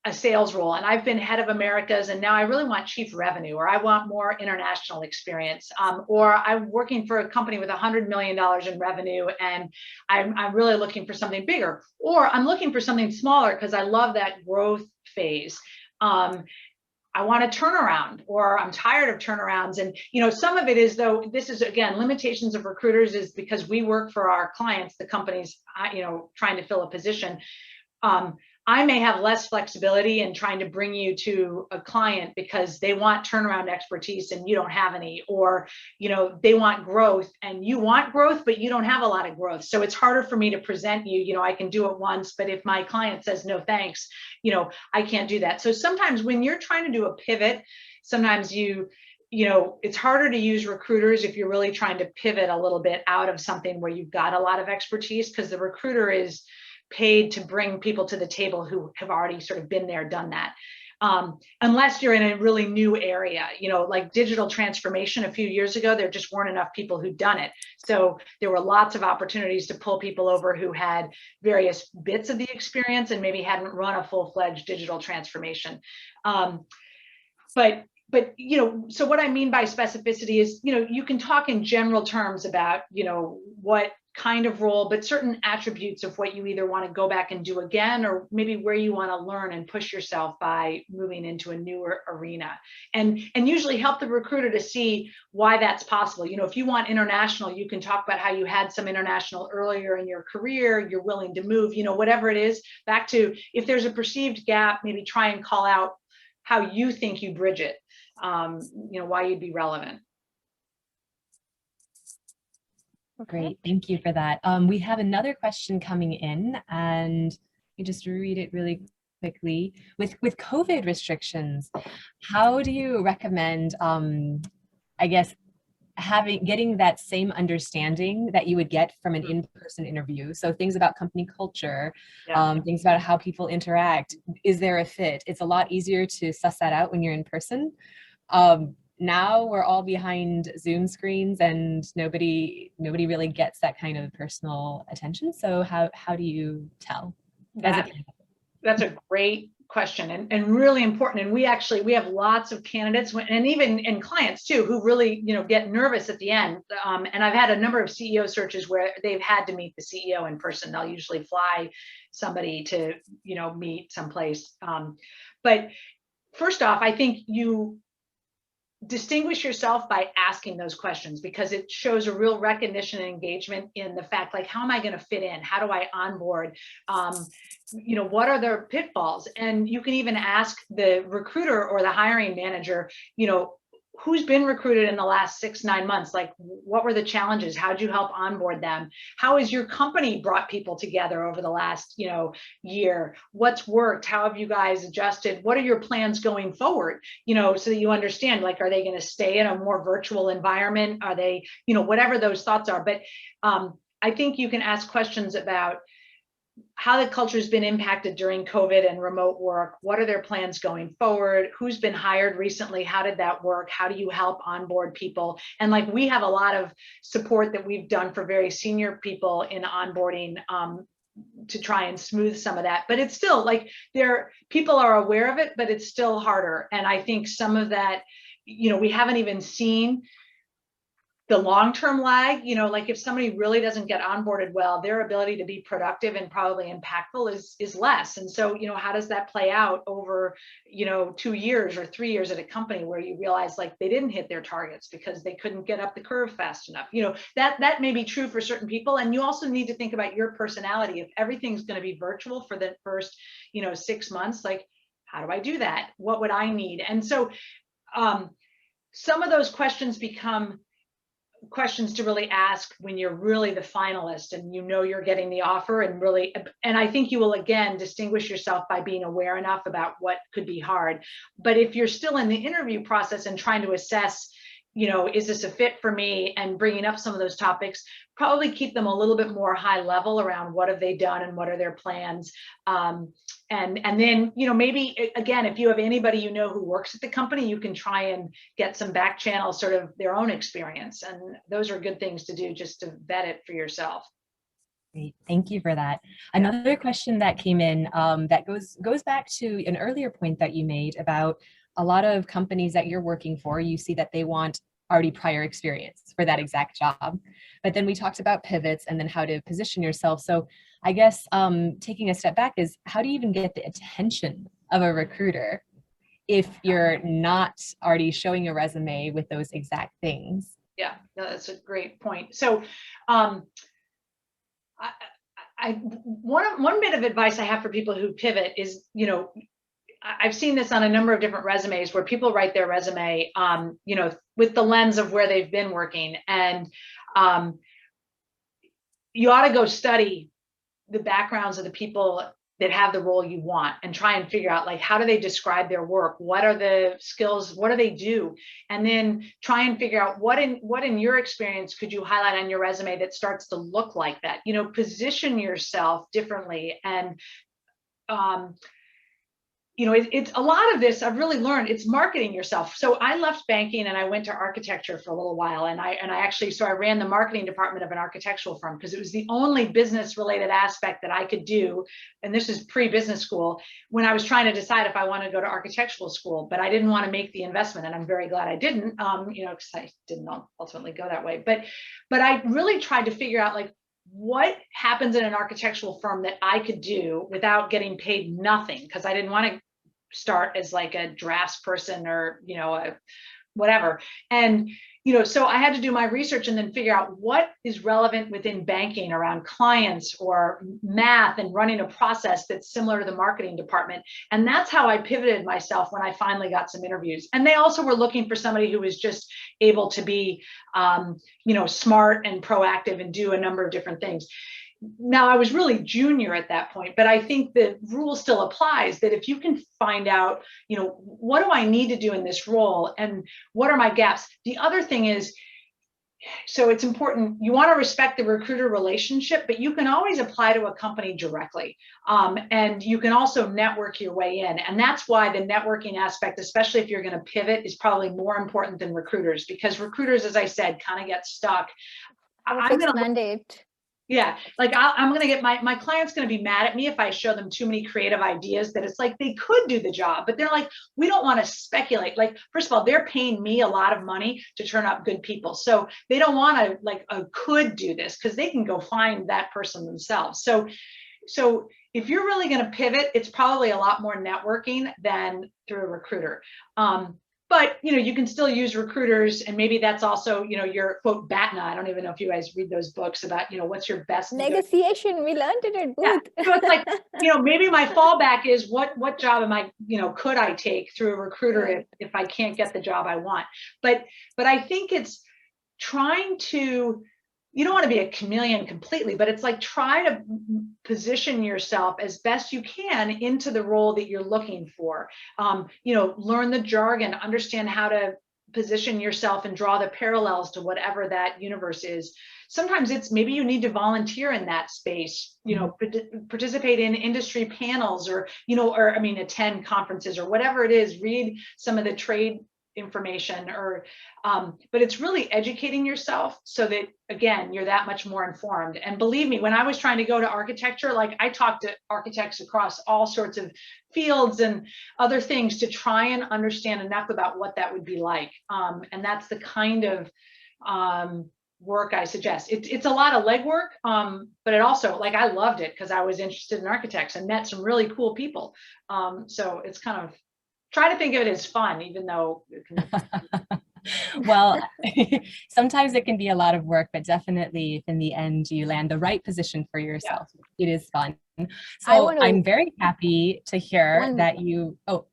a sales role, and I've been head of Americas, and now I really want chief revenue, or I want more international experience, or I'm working for a company with $100 million in revenue, and I'm really looking for something bigger, or I'm looking for something smaller because I love that growth phase. I want a turnaround, or I'm tired of turnarounds. And, some of it is, though, this is, again, limitations of recruiters, is because we work for our clients, the companies, trying to fill a position. I may have less flexibility in trying to bring you to a client because they want turnaround expertise and you don't have any, or, they want growth and you want growth, but you don't have a lot of growth. So it's harder for me to present you, I can do it once, but if my client says, no, thanks, I can't do that. So sometimes when you're trying to do a pivot, sometimes it's harder to use recruiters if you're really trying to pivot a little bit out of something where you've got a lot of expertise, because the recruiter is paid to bring people to the table who have already sort of been there, done that. Unless you're in a really new area, like digital transformation a few years ago, there just weren't enough people who'd done it. So there were lots of opportunities to pull people over who had various bits of the experience and maybe hadn't run a full-fledged digital transformation. But so what I mean by specificity is, you can talk in general terms about, what kind of role, but certain attributes of what you either want to go back and do again, or maybe where you want to learn and push yourself by moving into a newer arena, and usually help the recruiter to see why that's possible. If you want international, you can talk about how you had some international earlier in your career, you're willing to move, whatever it is. Back to, if there's a perceived gap, maybe try and call out how you think you bridge it, why you'd be relevant. Great, thank you for that. We have another question coming in, and you just read it really quickly. With COVID restrictions, how do you recommend, getting that same understanding that you would get from an in-person interview? So things about company culture, things about how people interact. Is there a fit? It's a lot easier to suss that out when you're in person. Now we're all behind Zoom screens, and nobody really gets that kind of personal attention. So how do you tell? That's a great question, and really important. And we have lots of candidates, and even clients too, who really get nervous at the end. And I've had a number of CEO searches where they've had to meet the CEO in person. They'll usually fly somebody to meet someplace. But first off, I think distinguish yourself by asking those questions, because it shows a real recognition and engagement in the fact, like, how am I going to fit in? How do I onboard? You know, what are the pitfalls? And you can even ask the recruiter or the hiring manager, you know, who's been recruited in the last 6-9 months? Like, what were the challenges? How'd you help onboard them? How has your company brought people together over the last, you know, year? What's worked? How have you guys adjusted? What are your plans going forward? You know, so that you understand, like, are they going to stay in a more virtual environment? Are they, you know, whatever those thoughts are. But I think you can ask questions about how the culture has been impacted during COVID and remote work. What are their plans going forward? Who's been hired recently? How did that work? How do you help onboard people? And like, we have a lot of support that we've done for very senior people in onboarding to try and smooth some of that. But it's still like, people are aware of it, but it's still harder. And I think some of that, you know, we haven't even seen the long-term lag. You know, like, if somebody really doesn't get onboarded well, their ability to be productive and probably impactful is less. And so, you know, how does that play out over, you know, 2 years or 3 years at a company where you realize, like, they didn't hit their targets because they couldn't get up the curve fast enough? You know, that may be true for certain people. And you also need to think about your personality. If everything's going to be virtual for the first, you know, 6 months, like, how do I do that? What would I need? And so some of those questions become questions to really ask when you're really the finalist and you know you're getting the offer, and I think you will again distinguish yourself by being aware enough about what could be hard. But if you're still in the interview process and trying to assess, you know, is this a fit for me, and bringing up some of those topics, probably keep them a little bit more high level around what have they done and what are their plans. And then, you know, maybe again, if you have anybody you know who works at the company, you can try and get some back channel sort of their own experience. And those are good things to do, just to vet it for yourself. Great, thank you for that. Another question that came in that goes back to an earlier point that you made about a lot of companies that you're working for, you see that they want already prior experience for that exact job. But then we talked about pivots and then how to position yourself. So I guess taking a step back is, how do you even get the attention of a recruiter if you're not already showing a resume with those exact things? Yeah, no, that's a great point. So one bit of advice I have for people who pivot is, you know, I've seen this on a number of different resumes where people write their resume, you know, with the lens of where they've been working. And you ought to go study the backgrounds of the people that have the role you want and try and figure out, like, how do they describe their work? What are the skills? What do they do? And then try and figure out what in your experience could you highlight on your resume that starts to look like that? You know, position yourself differently. And you know, it's a lot of this I've really learned, it's marketing yourself. So I left banking and I went to architecture for a little while. And I ran the marketing department of an architectural firm because it was the only business related aspect that I could do. And this is pre-business school, when I was trying to decide if I wanted to go to architectural school, but I didn't want to make the investment. And I'm very glad I didn't, you know, because I didn't ultimately go that way. But I really tried to figure out, like, what happens in an architectural firm that I could do without getting paid nothing, because I didn't want to start as like a drafts person or, you know, a whatever. And, you know, so I had to do my research and then figure out what is relevant within banking around clients or math and running a process that's similar to the marketing department. And that's how I pivoted myself when I finally got some interviews. And they also were looking for somebody who was just able to be, you know, smart and proactive and do a number of different things. Now, I was really junior at that point, but I think the rule still applies that if you can find out, you know, what do I need to do in this role and what are my gaps? The other thing is, so it's important, you want to respect the recruiter relationship, but you can always apply to a company directly. And you can also network your way in. And that's why the networking aspect, especially if you're going to pivot, is probably more important than recruiters, because recruiters, as I said, kind of get stuck. I'm going to mandate. Yeah, like I'm going to get my client's going to be mad at me if I show them too many creative ideas that it's like they could do the job, but they're like, we don't want to speculate. Like, first of all, they're paying me a lot of money to turn up good people. So they don't want to like could do this, because they can go find that person themselves. So if you're really going to pivot, it's probably a lot more networking than through a recruiter. but, you know, you can still use recruiters, and maybe that's also, you know, your quote BATNA. I don't even know if you guys read those books about, you know, what's your best negotiation. We learned it at Booth. Yeah. So it's like, you know, maybe my fallback is what job am I, you know, could I take through a recruiter if I can't get the job I want? But I think it's trying to, you don't want to be a chameleon completely, but it's like try to position yourself as best you can into the role that you're looking for. You know, learn the jargon, understand how to position yourself and draw the parallels to whatever that universe is. Sometimes it's maybe you need to volunteer in that space, you know, participate in industry panels, or, you know, or I mean, attend conferences or whatever it is, read some of the trade information, or but it's really educating yourself so that, again, you're that much more informed. And believe me, when I was trying to go to architecture, like I talked to architects across all sorts of fields and other things to try and understand enough about what that would be like. And that's the kind of work I suggest. It's a lot of legwork, but it also, like, I loved it because I was interested in architects and met some really cool people. So it's kind of, try to think of it as fun, even though it can well, sometimes it can be a lot of work, but definitely if in the end you land the right position for yourself, it is fun. So I'm very happy to hear that you, oh,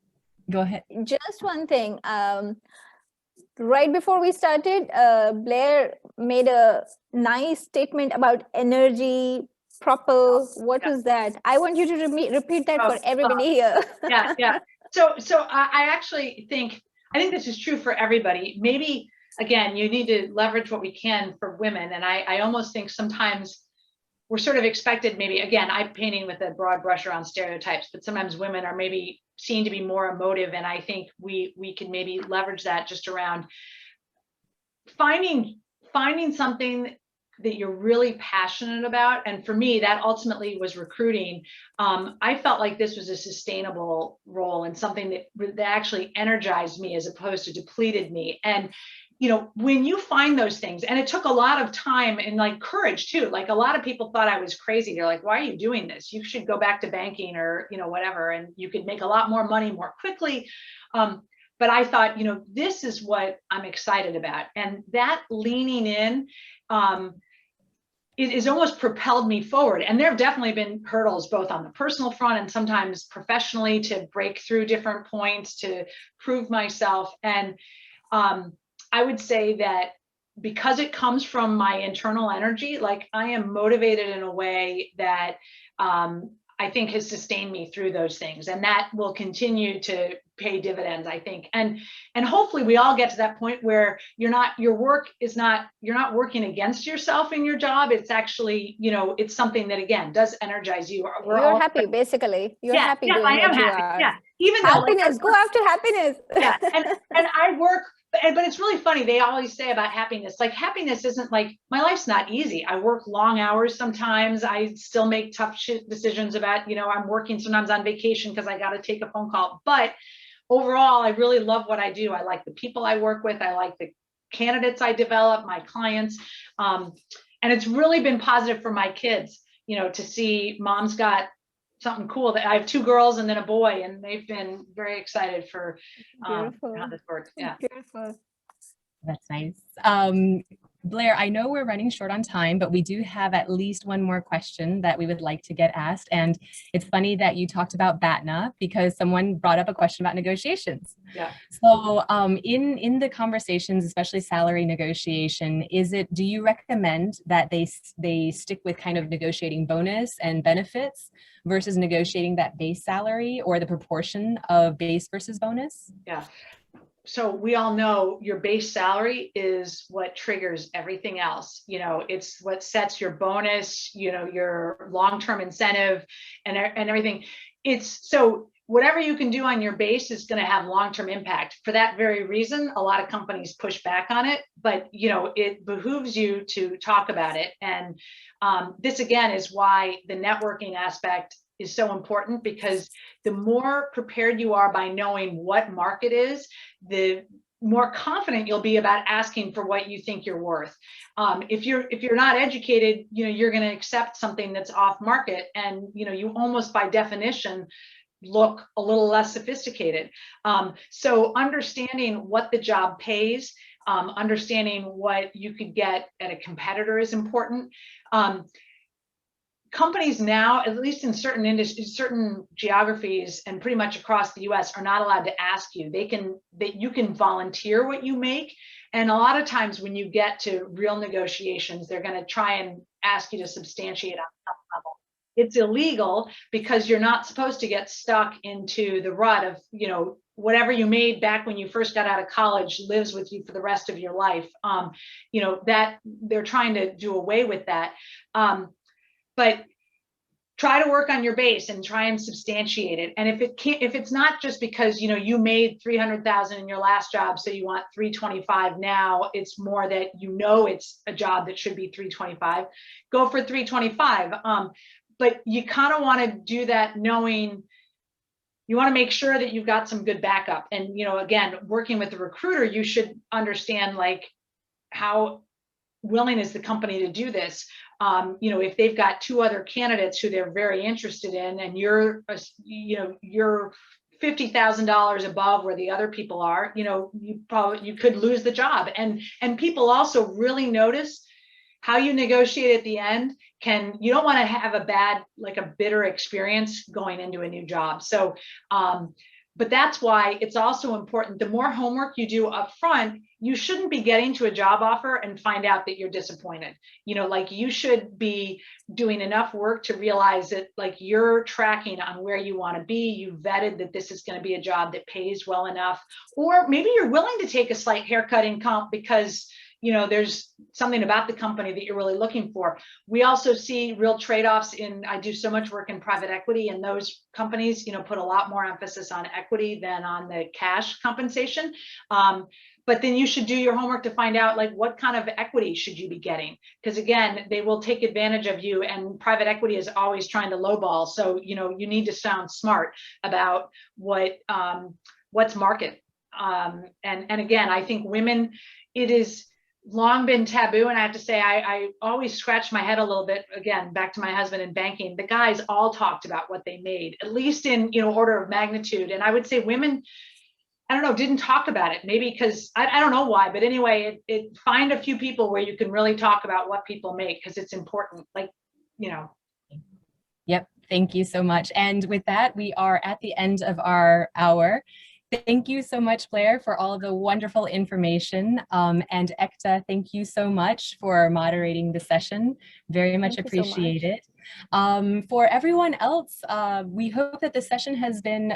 go ahead. Just one thing. Right before we started, Blair made a nice statement about energy, proper. What was that? I want you to repeat that for everybody here. Yeah. So I actually think, this is true for everybody. Maybe, again, you need to leverage what we can for women. And I almost think sometimes we're sort of expected, maybe, again, I'm painting with a broad brush around stereotypes, but sometimes women are maybe seen to be more emotive. And I think we can maybe leverage that just around finding something that you're really passionate about. And for me, that ultimately was recruiting. I felt like this was a sustainable role and something that actually energized me as opposed to depleted me. And, you know, when you find those things, and it took a lot of time and like courage too, like a lot of people thought I was crazy. They're like, why are you doing this? You should go back to banking, or, you know, whatever, and you could make a lot more money more quickly. But I thought, you know, this is what I'm excited about. And that leaning in, it has almost propelled me forward. And there have definitely been hurdles, both on the personal front and sometimes professionally, to break through different points, to prove myself. And I would say that because it comes from my internal energy, like I am motivated in a way that I think has sustained me through those things. And that will continue to pay dividends, I think. And hopefully we all get to that point where you're not working against yourself in your job. It's actually, you know, it's something that, again, does energize you. You're all happy, basically. You're happy doing I am what happy. you are. Yeah. Even happiness, though, go after happiness. Yeah. And I work, but it's really funny. They always say about happiness, like happiness isn't like, my life's not easy. I work long hours sometimes. I still make tough decisions about, you know, I'm working sometimes on vacation because I got to take a phone call. But overall, I really love what I do. I like the people I work with. I like the candidates I develop, my clients. And it's really been positive for my kids, you know, to see mom's got something cool. That I have 2 girls and then a boy, and they've been very excited for how this works. Yeah. Beautiful. That's nice. Blair, I know we're running short on time, but we do have at least one more question that we would like to get asked. And it's funny that you talked about BATNA because someone brought up a question about negotiations. Yeah. So in the conversations, especially salary negotiation, do you recommend that they stick with kind of negotiating bonus and benefits versus negotiating that base salary, or the proportion of base versus bonus? Yeah. So we all know your base salary is what triggers everything else. You know, it's what sets your bonus, you know, your long-term incentive and everything. So whatever you can do on your base is going to have long-term impact. For that very reason, a lot of companies push back on it, but, you know, it behooves you to talk about it. And this, again, is why the networking aspect is so important, because the more prepared you are by knowing what market is, the more confident you'll be about asking for what you think you're worth. If you're not educated, you know, you're going to accept something that's off market, and, you know, you almost by definition look a little less sophisticated. So understanding what the job pays, understanding what you could get at a competitor is important. Companies now, at least in certain industries, certain geographies, and pretty much across the US, are not allowed to ask you. You can volunteer what you make. And a lot of times when you get to real negotiations, they're going to try and ask you to substantiate on some level. It's illegal because you're not supposed to get stuck into the rut of, you know, whatever you made back when you first got out of college lives with you for the rest of your life. You know, that they're trying to do away with that. But try to work on your base and try and substantiate it. And if it's not just because, you know, you made 300,000 in your last job, so you want 325 now, it's more that, you know, it's a job that should be 325, go for 325. But you kind of want to do that knowing, you want to make sure that you've got some good backup. And, you know, again, working with the recruiter, you should understand like how willing is the company to do this. You know, if they've got two other candidates who they're very interested in, and you're $50,000 above where the other people are, you know, you could lose the job. And people also really notice how you negotiate at the end. You don't want to have a bitter experience going into a new job. So, but that's why it's also important. The more homework you do up front, you shouldn't be getting to a job offer and find out that you're disappointed. You know, like, you should be doing enough work to realize that, like, you're tracking on where you want to be. You vetted that this is going to be a job that pays well enough, or maybe you're willing to take a slight haircut in comp because, you know, there's something about the company that you're really looking for. We also see real trade-offs I do so much work in private equity, and those companies, you know, put a lot more emphasis on equity than on the cash compensation. But then you should do your homework to find out, like, what kind of equity should you be getting? Because again, they will take advantage of you, and private equity is always trying to lowball. So, you know, you need to sound smart about what's market. And again, I think women, it is long been taboo. And I have to say, I always scratch my head a little bit, again, back to my husband in banking. The guys all talked about what they made, at least in, you know, order of magnitude. And I would say women, I don't know, didn't talk about it, maybe because I don't know why, but anyway, find a few people where you can really talk about what people make, because it's important, like, you know. Yep. Thank you so much. And with that, we are at the end of our hour. Thank you so much, Blair, for all of the wonderful information. And Ekta, thank you so much for moderating the session. Very much appreciate it. For everyone else, we hope that the session has been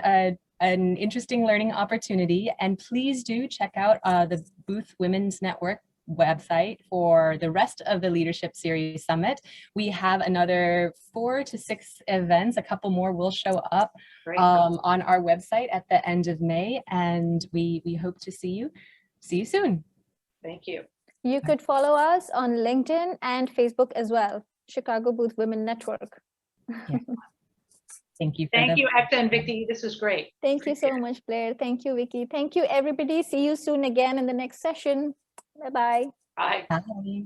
an interesting learning opportunity. And please do check out the Booth Women's Network website for the rest of the Leadership Series Summit. We have another 4 to 6 events. A couple more will show up on our website at the end of May, and we hope to see you soon. Thank you. You could follow us on LinkedIn and Facebook as well, Chicago Booth Women Network. Yeah. Thank you. Thank you, Ekta and Vicky. This was great. Thank you so much, Blair. Thank you, Vicky. Thank you, everybody. See you soon again in the next session. Bye-bye. Bye. Bye.